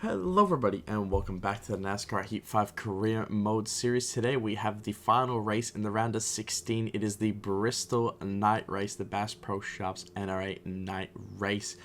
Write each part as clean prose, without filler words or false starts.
Hello everybody and welcome back to the NASCAR Heat 5 Career Mode Series. Today we have the final race in the round of 16. It is the Bristol night race, the Bass Pro Shops NRA night race.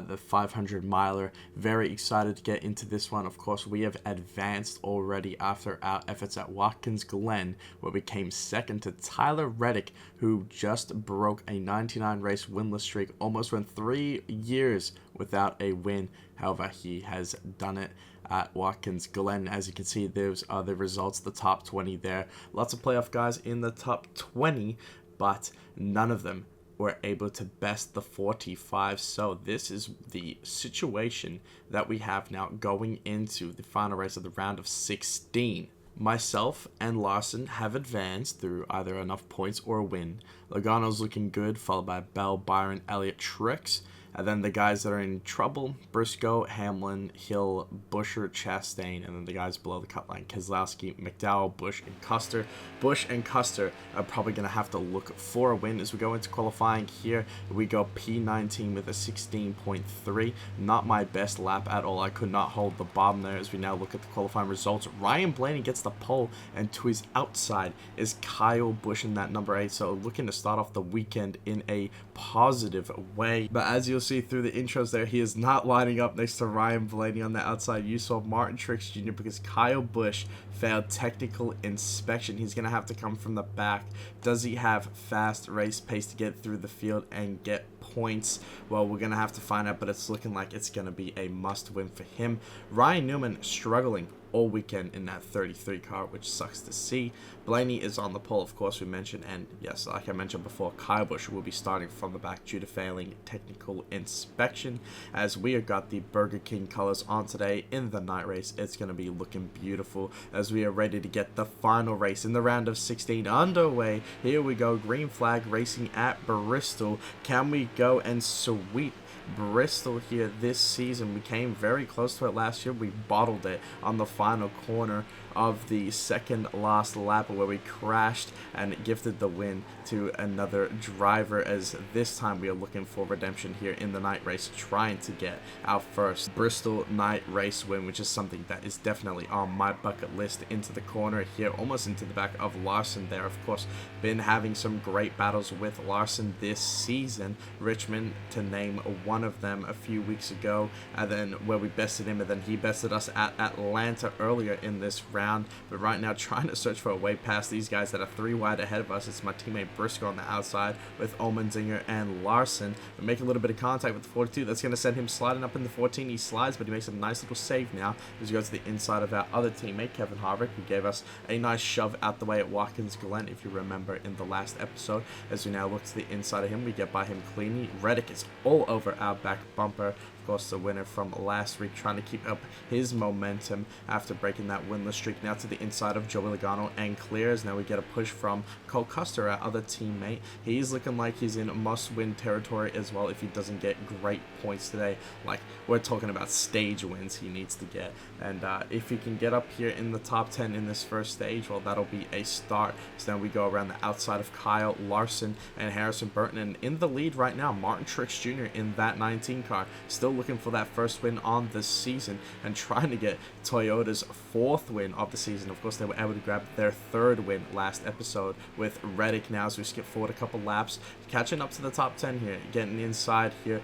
The 500 miler. Very excited to get into this one. Of course, we have advanced already after our efforts at Watkins Glen, where we came second to Tyler Reddick, who just broke a 99 race winless streak, almost went 3 years without a win. However, he has done it at Watkins Glen. As you can see, those are the results, the top 20 there. Lots of playoff guys in the top 20, but none of them were able to best the 45. So this is the situation that we have now going into the final race of the round of 16. Myself and Larson have advanced through either enough points or a win. Logano's looking good, followed by Bell, Byron, Elliott, Trix. And then the guys that are in trouble, Briscoe, Hamlin, Hill, Busher, Chastain, and then the guys below the cut line, Keselowski, McDowell, Busch, and Custer. Busch and Custer are probably going to have to look for a win as we go into qualifying here. We go P19 with a 16.3. Not my best lap at all. I could not hold the bottom there as we now look at the qualifying results. Ryan Blaney gets the pole, and to his outside is Kyle Busch in that number 8. So looking to start off the weekend in a positive way. But as you'll see through the intros there, he is not lining up next to Ryan Blaney on the outside. You saw Martin Truex Jr. because Kyle Busch failed technical inspection. He's going to have to come from the back. Does he have fast race pace to get through the field and get points? Well, we're going to have to find out, but it's looking like it's going to be a must win for him. Ryan Newman struggling all weekend in that 33 car, which sucks to see. Blaney is on the pole, of course, we mentioned, and yes, like I mentioned before, Kyle Busch will be starting from the back due to failing technical inspection. As we have got the Burger King colors on today in the night race, it's going to be looking beautiful as we are ready to get the final race in the round of 16 underway. Here we go, green flag racing at Bristol. Can we go and sweep Bristol here this season? We came very close to it last year. We bottled it on the final corner of the second last lap where we crashed and gifted the win to another driver, as this time we are looking for redemption here in the night race, trying to get our first Bristol night race win, which is something that is definitely on my bucket list. Into the corner here, almost into the back of Larson there. Of course, been having some great battles with Larson this season. Richmond, to name one of them, a few weeks ago, and then where we bested him, and then he bested us at Atlanta earlier in this round. But right now, trying to search for a way past these guys that are 3 wide ahead of us. It's my teammate Briscoe on the outside with Allmendinger and Larson. We make a little bit of contact with the 42. That's going to send him sliding up in the 14. He slides, but he makes a nice little save now as he goes to the inside of our other teammate, Kevin Harvick, who gave us a nice shove out the way at Watkins Glen, if you remember in the last episode. As we now look to the inside of him, we get by him cleanly. Reddick is all over our back bumper. Of course, the winner from last week, trying to keep up his momentum after breaking that winless streak. Now to the inside of Joey Logano and clears. Now we get a push from Cole Custer, our other teammate. He's looking like he's in must-win territory as well if he doesn't get great points today. Like, we're talking about stage wins he needs to get. And if he can get up here in the top 10 in this first stage, well, that'll be a start. So then we go around the outside of Kyle Larson and Harrison Burton. And in the lead right now, Martin Truex Jr. in that 19 car. Still looking for that first win on the season and trying to get Toyota's 4th win of the season. Of course, they were able to grab their 3rd win last episode with Reddick now as we skip forward a couple laps. Catching up to the top 10 here, getting inside here.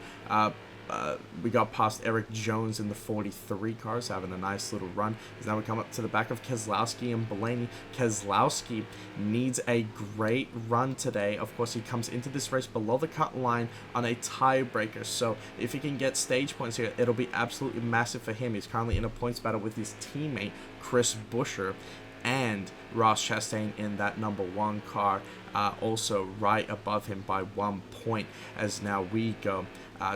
We got past Eric Jones in the 43 cars, having a nice little run. As now we come up to the back of Keselowski and Blaney. Keselowski needs a great run today. Of course, he comes into this race below the cut line on a tiebreaker. So if he can get stage points here, it'll be absolutely massive for him. He's currently in a points battle with his teammate, Chris Buescher, and Ross Chastain in that number 1 car, also right above him by 1 point. As now we go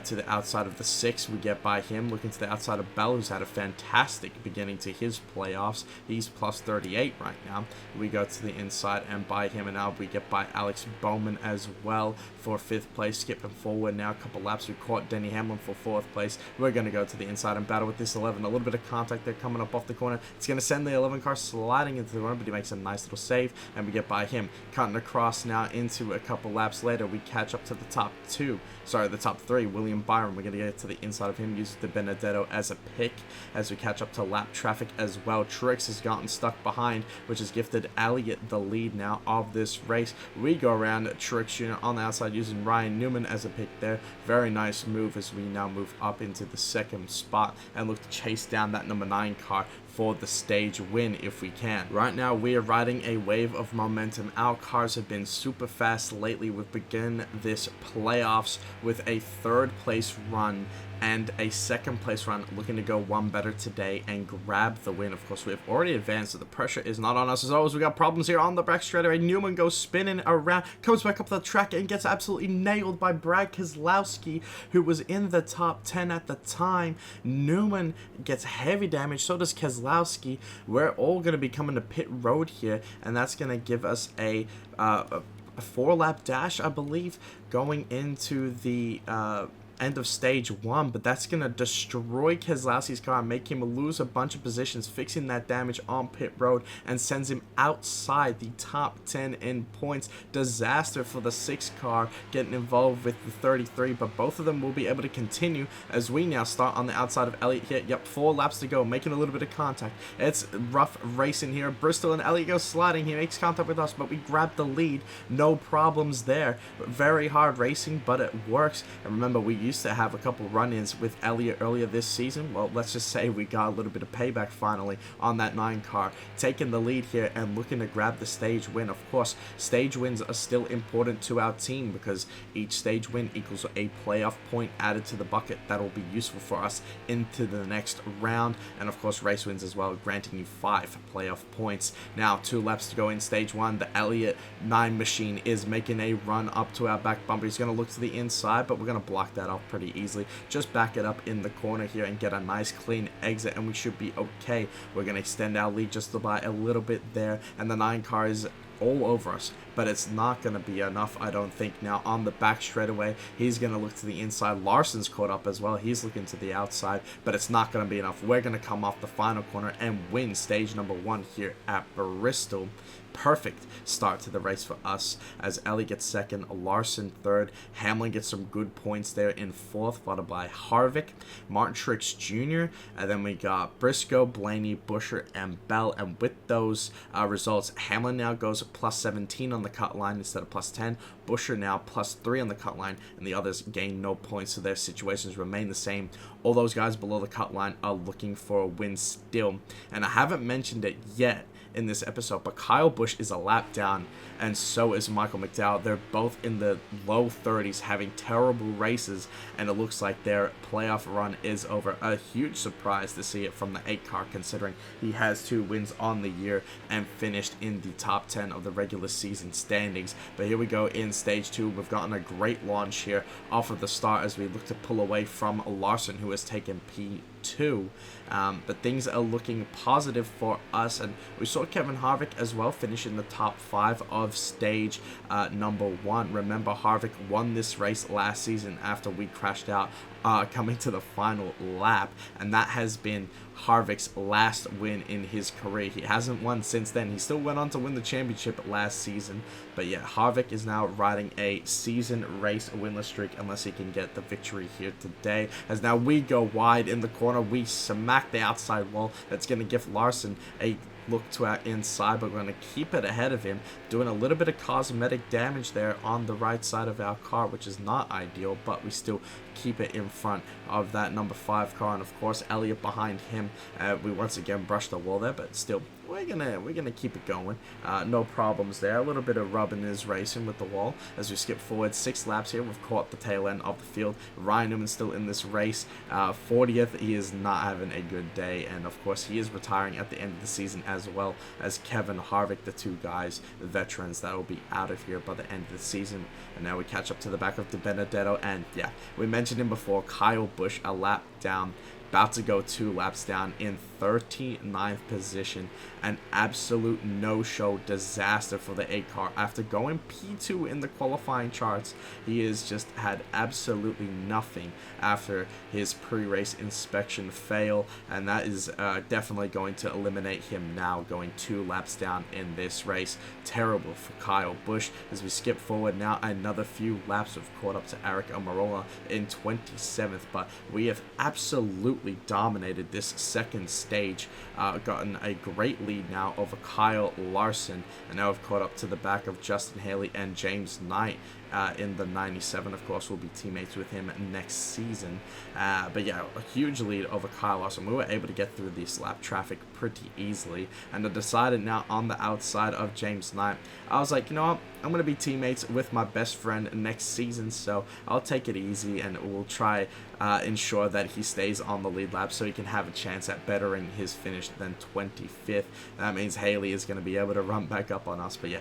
to the outside of the 6, we get by him. Looking to the outside of Bell, who's had a fantastic beginning to his playoffs. He's plus 38 right now. We go to the inside and by him, and now we get by Alex Bowman as well for 5th place. Skipping forward now a couple laps, we caught Denny Hamlin for 4th place. We're going to go to the inside and battle with this 11. A little bit of contact there coming up off the corner. It's going to send the 11 car sliding into the run, but he makes a nice little save, and we get by him. Cutting across now into a couple laps later, we catch up to the top 2. Sorry, the top 3 and William Byron. We're going to get to the inside of him, use De Benedetto as a pick as we catch up to lap traffic as well. Truex has gotten stuck behind, which has gifted Elliott the lead now of this race. We go around Truex Jr. on the outside using Ryan Newman as a pick there. Very nice move as we now move up into the second spot and look to chase down that number 9 car for the stage win if we can. Right now we are riding a wave of momentum. Our cars have been super fast lately. We've begun this playoffs with a 3rd place run and a 2nd place run, looking to go one better today and grab the win. Of course, we've already advanced, so the pressure is not on us as always. We got problems here on the back straightaway. Newman goes spinning around, comes back up the track and gets absolutely nailed by Brad Keselowski, who was in the top 10 at the time. Newman gets heavy damage, so does Keselowski. We're all going to be coming to pit road here, and that's going to give us a 4-lap dash, I believe, going into the end of stage 1, but that's going to destroy Keselowski's car and make him lose a bunch of positions, fixing that damage on pit road, and sends him outside the top 10 in points. Disaster for the 6th car getting involved with the 33, but both of them will be able to continue as we now start on the outside of Elliott here. Yep, 4 laps to go, making a little bit of contact. It's rough racing here. Bristol and Elliott go sliding. He makes contact with us, but we grab the lead. No problems there. Very hard racing, but it works. And remember, we used to have a couple run-ins with Elliott earlier this season. Well, let's just say we got a little bit of payback finally on that 9 car, taking the lead here and looking to grab the stage win. Of course, stage wins are still important to our team because each stage win equals a playoff point added to the bucket that will be useful for us into the next round, and of course race wins as well, granting you 5 playoff points. Now 2 laps to go in stage 1. The Elliott 9 machine is making a run up to our back bumper. He's going to look to the inside, but we're going to block that off pretty easily. Just back it up in the corner here and get a nice clean exit, and we should be okay. We're going to extend our lead just by a little bit there, and the 9 car is all over us, but it's not going to be enough, I don't think. Now on the back straightaway, he's going to look to the inside. Larson's caught up as well. He's looking to the outside, but it's not going to be enough. We're going to come off the final corner and win stage number 1 here at Bristol. Perfect start to the race for us as Ellie gets 2nd, Larson 3rd, Hamlin gets some good points there in 4th, followed by Harvick, Martin Truex Jr., and then we got Briscoe, Blaney, Buescher, and Bell. And with those results, Hamlin now goes plus 17 on the cut line instead of plus 10, Buescher now plus 3 on the cut line, and the others gain no points, so their situations remain the same. All those guys below the cut line are looking for a win still, and I haven't mentioned it yet in this episode, but Kyle Busch is a lap down, and so is Michael McDowell. They're both in the low 30s, having terrible races, and it looks like their playoff run is over. A huge surprise to see it from the 8 car, considering he has 2 wins on the year and finished in the top 10 of the regular season standings. But here we go in stage 2. We've gotten a great launch here off of the start as we look to pull away from Larson, who has taken P2. But things are looking positive for us, and we saw Kevin Harvick as well finish in the top 5 of stage number 1. Remember, Harvick won this race last season after we crashed out coming to the final lap, and that has been Harvick's last win in his career. He hasn't won since then. He still went on to win the championship last season, but yeah, Harvick is now riding a season race winless streak unless he can get the victory here today. As now we go wide in the corner, we smack the outside wall. That's going to give Larson a look to our inside, but we're going to keep it ahead of him, doing a little bit of cosmetic damage there on the right side of our car, which is not ideal, but we still keep it in front of that number 5 car, and of course Elliott behind him. We once again brushed the wall there, but still we're gonna keep it going. No problems there. A little bit of rubbing is racing with the wall as we skip forward 6 laps here. We've caught the tail end of the field. Ryan Newman still in this race, 40th. He is not having a good day, and of course he is retiring at the end of the season, as well as Kevin Harvick, the 2 guys, the veterans that will be out of here by the end of the season. And now we catch up to the back of De Benedetto, and yeah, we mentioned him before, Kyle Busch a lap down. about to go 2 laps down in 39th position. An absolute no-show disaster for the 8 car. After going P2 in the qualifying charts, he has just had absolutely nothing after his pre-race inspection fail, and that is definitely going to eliminate him now, going 2 laps down in this race. Terrible for Kyle Busch. As we skip forward now another few laps, we've caught up to Eric Almirola in 27th, but we have absolutely dominated this second stage, gotten a great lead now over Kyle Larson, and now we've caught up to the back of Justin Haley and James Knight. In the 97, of course, we'll be teammates with him next season. But yeah, a huge lead over Kyle Larson. We were able to get through this lap traffic pretty easily, and I decided now on the outside of James Knight, I was like, you know what, I'm going to be teammates with my best friend next season, so I'll take it easy and we'll try ensure that he stays on the lead lap so he can have a chance at bettering his finish than 25th. That means Haley is going to be able to run back up on us, but yeah,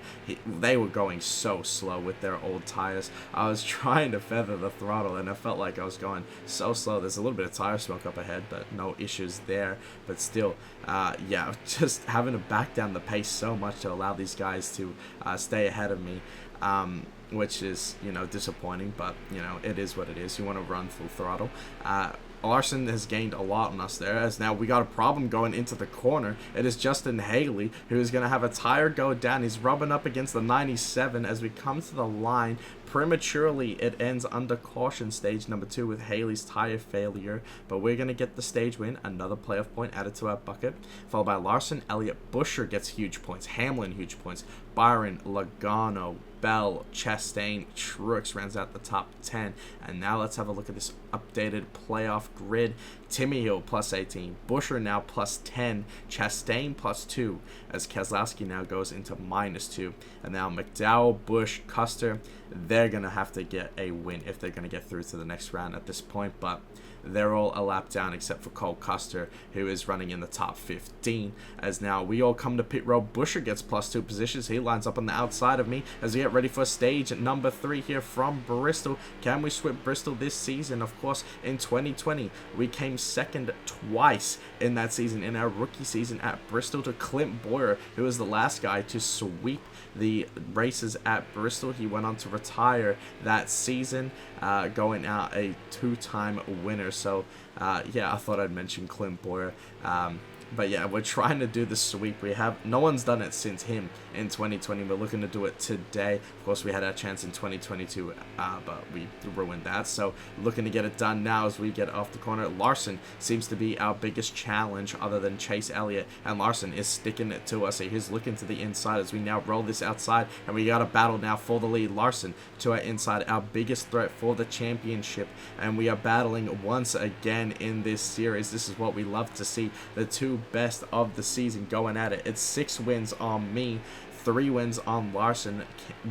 they were going so slow with their old tires. I was trying to feather the throttle and I felt like I was going so slow. There's a little bit of tire smoke up ahead, but no issues there. But still, yeah, just having to back down the pace so much to allow these guys to stay ahead of me, which is, you know, disappointing, but, you know, it is what it is. You want to run full throttle. Larson has gained a lot on us there, as now we got a problem going into the corner. It is Justin Haley who is going to have a tire go down. He's rubbing up against the 97 as we come to the line. Prematurely, it ends under caution stage number 2 with Haley's tire failure, but we're going to get the stage win, another playoff point added to our bucket, followed by Larson. Elliott Busher gets huge points, Hamlin huge points, Byron, Logano, Bell, Chastain, Truex rounds out the top 10. And now let's have a look at this updated playoff grid. Timmy Hill plus 18, Busher now plus 10, Chastain plus 2, as Keselowski now goes into minus 2. And now McDowell, Busch, Custer, they're going to have to get a win if they're going to get through to the next round at this point, but they're all a lap down except for Cole Custer, who is running in the top 15. As now we all come to pit road. Busher gets plus 2 positions. He lines up on the outside of me as we get ready for stage number 3 here from Bristol. Can we sweep Bristol this season? Of course, in 2020, we came second twice in that season, in our rookie season at Bristol, to Clint Boyer, who was the last guy to sweep the races at Bristol. He went on to retire that season, going out a 2-time winner. So yeah, I thought I'd mention Clint Boyer. But yeah, we're trying to do the sweep. No one's done it since him in 2020. We're looking to do it today. Of course, we had our chance in 2022, but we ruined that. So looking to get it done now as we get off the corner. Larson seems to be our biggest challenge other than Chase Elliott, and Larson is sticking it to us. So he's looking to the inside as we now roll this outside, and we got a battle now for the lead. Larson to our inside, our biggest threat for the championship, and we are battling once again in this series. This is what we love to see, the two best of the season going at it. It's 6 wins on me, 3 wins on Larson.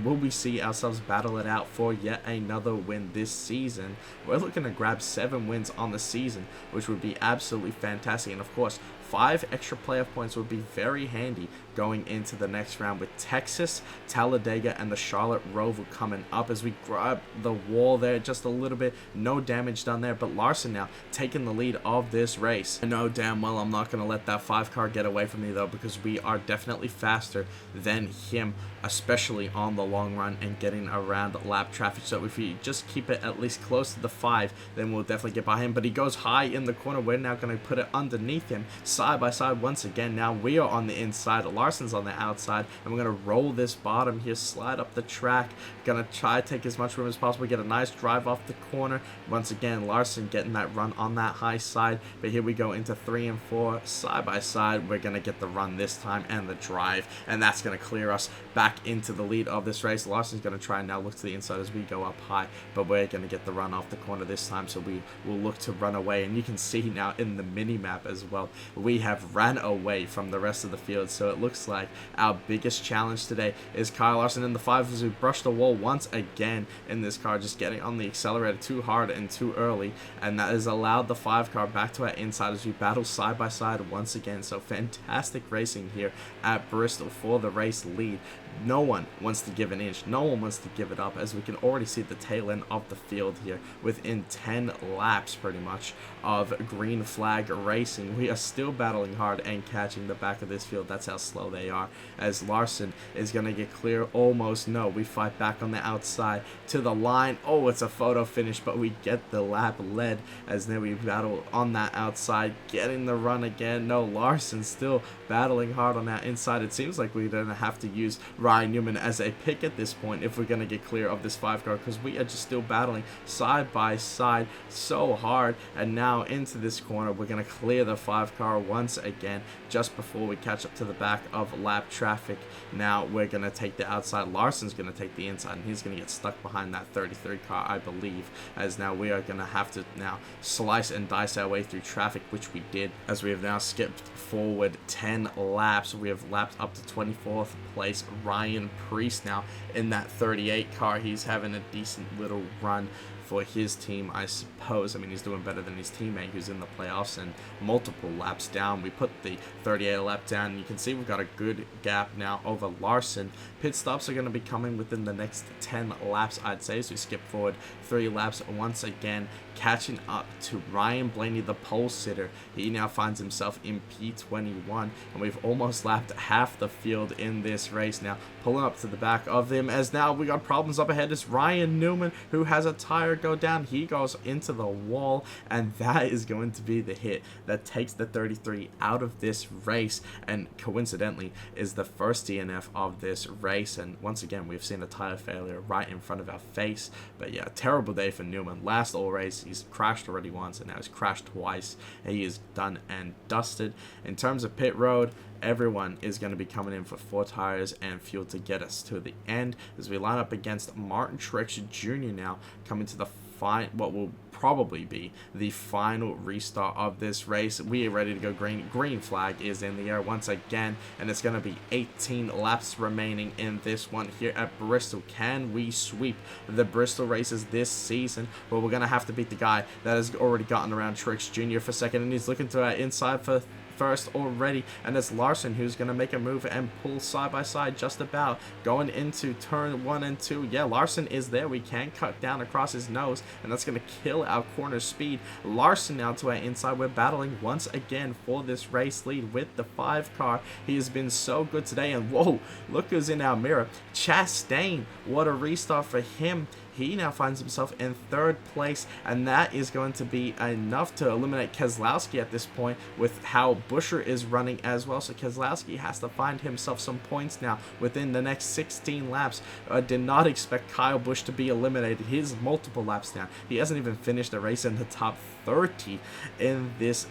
Will we see ourselves battle it out for yet another win this season? We're looking to grab 7 wins on the season, which would be absolutely fantastic. And of course, 5 extra playoff points would be very handy going into the next round, with Texas, Talladega, and the Charlotte Roval coming up. As we grab the wall there just a little bit, no damage done there, but Larson now taking the lead of this race. I know damn well I'm not going to let that 5 car get away from me though, because we are definitely faster than him, especially on the long run and getting around lap traffic. So if we just keep it at least close to the 5, then we'll definitely get by him. But he goes high in the corner. We're now going to put it underneath him, side by side once again. Now we are on the inside, Larson's on the outside, and we're going to roll this bottom here, slide up the track. Going to try to take as much room as possible, get a nice drive off the corner. Once again, Larson getting that run on that high side. But here we go into 3 and 4 side by side. We're going to get the run this time and the drive, and that's going to clear us back into the lead of this race. Larson's going to try and now look to the inside as we go up high, but we're going to get the run off the corner this time, so we will look to run away. And you can see now in the mini map as well, we have ran away from the rest of the field. So it looks like our biggest challenge today is Kyle Larson in the 5 as we brush the wall once again in this car, just getting on the accelerator too hard and too early, and that has allowed the 5 car back to our inside as we battle side by side once again. So fantastic racing here at Bristol for the race lead. no one wants to give an inch. No one wants to give it up, as we can already see the tail end of the field here within 10 laps pretty much of green flag racing. We are still battling hard and catching the back of this field. That's how slow they are, as Larson is going to get clear. Almost no. We fight back on the outside to the line. Oh, it's a photo finish, but we get the lap led, as then we battle on that outside, getting the run again. No, Larson still battling hard on that inside. It seems like we're going to have to use Ryan Newman as a pick at this point if we're going to get clear of this 5 car, because we are just still battling side by side so hard. And now into this corner, we're going to clear the 5 car once again just before we catch up to the back of lap traffic. Now we're going to take the outside. Larson's going to take the inside, and he's going to get stuck behind that 33 car, I believe, as now we are going to have to now slice and dice our way through traffic, which we did, as we have now skipped forward 10 laps. We have lapped up to 24th place Ryan Priest now in that 38 car. He's having a decent little run for his team, I suppose. I mean, he's doing better than his teammate who's in the playoffs and multiple laps down. We put the 38 lap down, and you can see we've got a good gap now over Larson. Pit stops are going to be coming within the next 10 laps, I'd say, so we skip forward 3 laps once again, catching up to Ryan Blaney, the pole sitter. He now finds himself in P21, and we've almost lapped half the field in this race now, pulling up to the back of him, as now we got problems up ahead. It's Ryan Newman who has a tire go down. He goes into the wall, and that is going to be the hit that takes the 33 out of this race, and coincidentally is the first DNF of this race. And once again, we've seen a tire failure right in front of our face. But yeah, terrible day for Newman. Last all race, he's crashed already once, and now he's crashed twice. He is done and dusted. In terms of pit road, everyone is going to be coming in for 4 tires and fuel to get us to the end, as we line up against Martin Truex Jr. now, coming to the what will probably be the final restart of this race. We are ready to go green. Green flag is in the air once again, and it's going to be 18 laps remaining in this one here at Bristol. Can we sweep the Bristol races this season? Well, we're going to have to beat the guy that has already gotten around Truex Jr. for second, and he's looking to our inside for first already, and it's Larson who's going to make a move and pull side by side just about going into turn 1 and 2. Yeah, Larson is there. We can cut down across his nose, and that's going to kill our corner speed. Larson now to our inside. We're battling once again for this race lead with the 5 car. He has been so good today, and whoa, look who's in our mirror. Chastain, what a restart for him. He now finds himself in 3rd place, and that is going to be enough to eliminate Keselowski at this point with how Buescher is running as well. So Keselowski has to find himself some points now within the next 16 laps. I did not expect Kyle Busch to be eliminated. He's multiple laps down. He hasn't even finished a race in the top 30 in this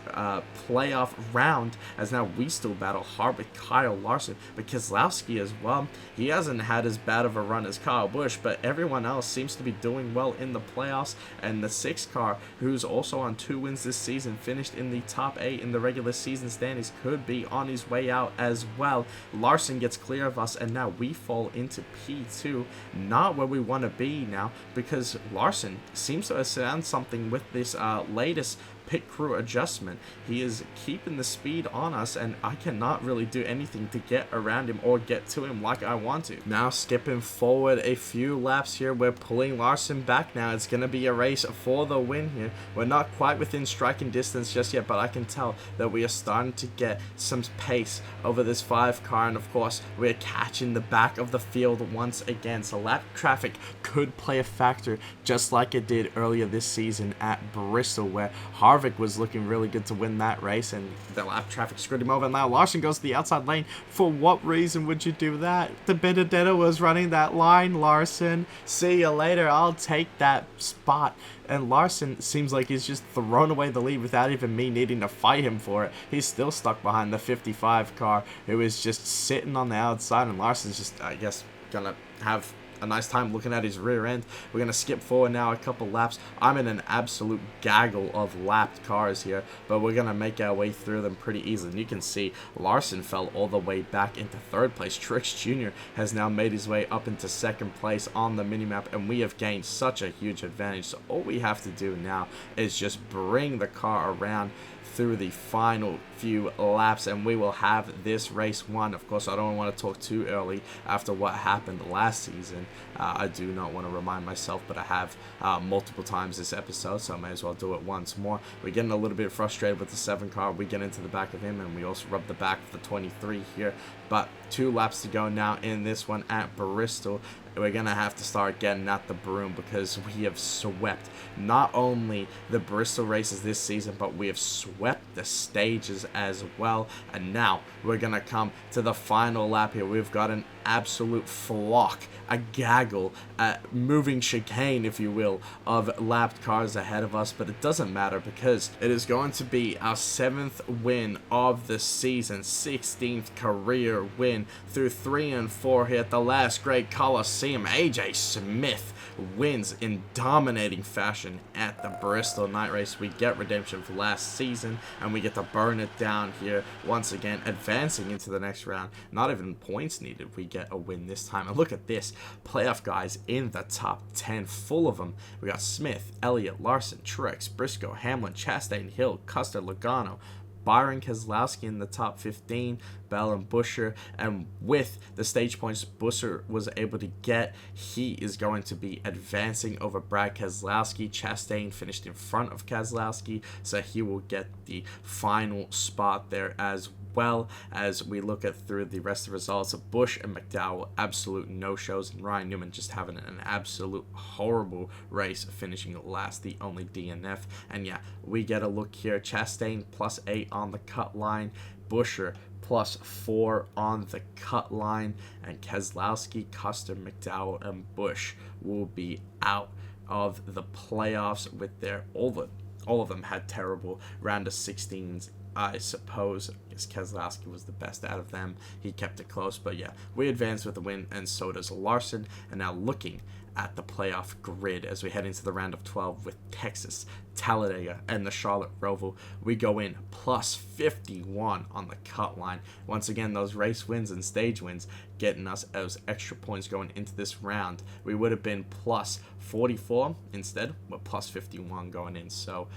playoff round, as now we still battle hard with Kyle Larson, but Keselowski as well. He hasn't had as bad of a run as Kyle Busch, but everyone else seems to be doing well in the playoffs. And the 6 car, who's also on 2 wins this season, finished in the top 8 in the regular season standings, could be on his way out as well. Larson gets clear of us, and now we fall into P2, not where we want to be now, because Larson seems to have found something with this latest pit crew adjustment. He is keeping the speed on us, and I cannot really do anything to get around him or get to him like I want to. Now skipping forward a few laps here, we're pulling Larson back now. It's going to be a race for the win here. We're not quite within striking distance just yet, but I can tell that we are starting to get some pace over this 5 car, and of course we're catching the back of the field once again. So lap traffic could play a factor just like it did earlier this season at Bristol, where Harvick was looking really good to win that race, and the lap traffic screwed him over. And now Larson goes to the outside lane. For what reason would you do that? The Benedetto was running that line, Larson. See you later. I'll take that spot. And Larson seems like he's just thrown away the lead without even me needing to fight him for it. He's still stuck behind the 55 car, who is just sitting on the outside, and Larson's just, I guess, gonna have a nice time looking at his rear end. We're going to skip forward now a couple laps. I'm in an absolute gaggle of lapped cars here, but we're going to make our way through them pretty easily. And you can see Larson fell all the way back into 3rd place. Truex Jr. has now made his way up into 2nd place on the minimap, and we have gained such a huge advantage. So all we have to do now is just bring the car around through the final few laps, and we will have this race won. Of course, I don't want to talk too early after what happened last season. I do not want to remind myself, but I have multiple times this episode, so I may as well do it once more. We're getting a little bit frustrated with the 7 car. We get into the back of him, and we also rub the back of the 23 here. But 2 laps to go now in this one at Bristol. We're going to have to start getting at the broom because we have swept not only the Bristol races this season, but we have swept the stages as well. And now we're going to come to the final lap here. We've got an absolute flock, a gaggle, a moving chicane, if you will, of lapped cars ahead of us. But it doesn't matter because it is going to be our 7th win of the season, 16th career win through 3 and 4 here at the last great Coliseum. AJ Smith wins in dominating fashion at the Bristol night race. We get redemption for last season, and we get to burn it down here once again, advancing into the next round. Not even points needed, we get a win this time. And look at this, playoff guys in the top 10, full of them. We got Smith, Elliott, Larson, Truex, Briscoe, Hamlin, Chastain, Hill, Custer, Logano, Byron Keselowski in the top 15, Bell and Buescher, and with the stage points Buescher was able to get, he is going to be advancing over Brad Keselowski. Chastain finished in front of Keselowski, so he will get the final spot there as well. As we look at through the rest of the results of Busch and McDowell, absolute no-shows, and Ryan Newman just having an absolute horrible race, finishing last, the only DNF. And yeah, we get a look here, Chastain +8 on the cut line, Buescher +4 on the cut line, and Keselowski, Custer, McDowell, and Busch will be out of the playoffs with their all of them had terrible round of 16s. I suppose Keselowski was the best out of them. He kept it close, but yeah, we advanced with the win, and so does Larson. And now looking at the playoff grid as we head into the round of 12 with Texas, Talladega, and the Charlotte Roval, we go in +51 on the cut line. Once again, those race wins and stage wins getting us those extra points going into this round. We would have been +44 instead, but +51 going in. So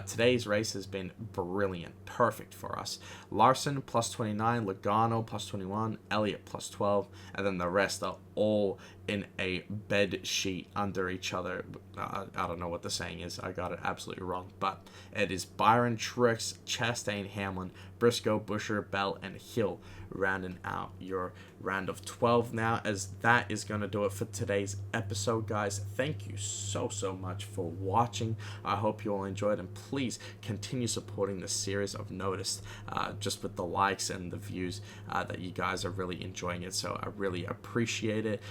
today's race has been brilliant, perfect for us. Larson +29, Logano +21, Elliott +12, and then the rest are all in a bed sheet under each other. I don't know what the saying is. I got it absolutely wrong, but it is Byron, Truex, Chastain, Hamlin, Briscoe, Buescher, Bell, and Hill rounding out your round of 12 now, as that is going to do it for today's episode, guys. Thank you so much for watching. I hope you all enjoyed, and please continue supporting the series. I've noticed just with the likes and the views that you guys are really enjoying it, so I really appreciate it.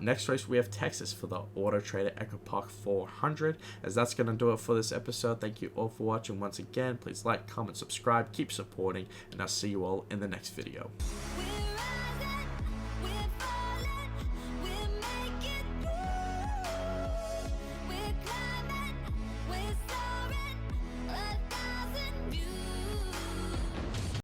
Next race we have Texas for the Auto Trader Echo Park 400, as that's going to do it for this episode. Thank you all for watching once again. Please like, comment, subscribe, keep supporting, and I'll see you all in the next video.